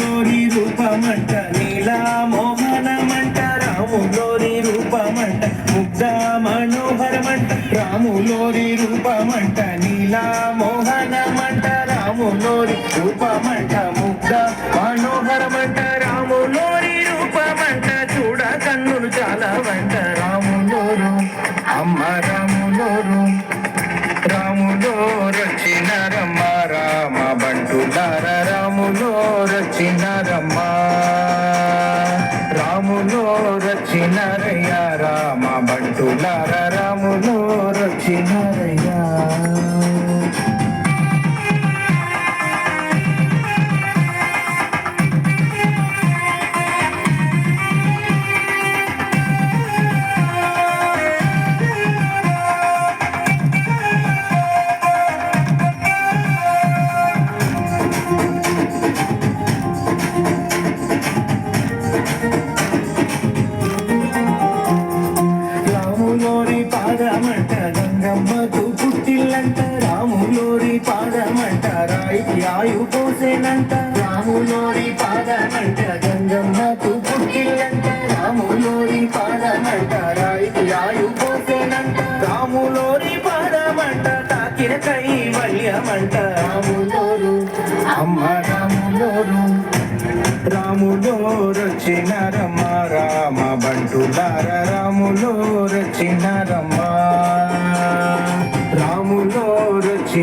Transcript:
రాములోరి రూపమంట నీలా మోహనమంట రాములోరి రూపమంట ముగ్ధ మనోహరమంట రాములోరి రూపమంట నీలా మోహనమంట రాములోరి రూపమంట ముగ్ధ మనోహరమంట రాములోరి రూపమంట చూడ కన్నులు చాలా వంట రాములోరు అమ్మ రాములోరు రాములో రచిన రమ్మ రామ బంటులార రాములో రచిన రమ్మ రాములో రచిన రయ్య రామ బంటులార రాములో రచిన రయ్యా రాములోరి పాదమంట గంగమ్మకు పుట్టిల్లంట రాములోరి పాదమంట రాయికి ఆయు పోసేనంట రాములోరి పాదమంట గంగమ్మకు పుట్టిల్లంట రాములోరి పాదమంట రాయికి ఆయు పోసేనంట రాములోరి పాదమంట తాకిన కైవల్యమంట రాములోరు అమ్మ రాములోరు రాములో రచిన రమ్మ రామ బంటులార రాములో రచిన రమ్మ రాములో రచి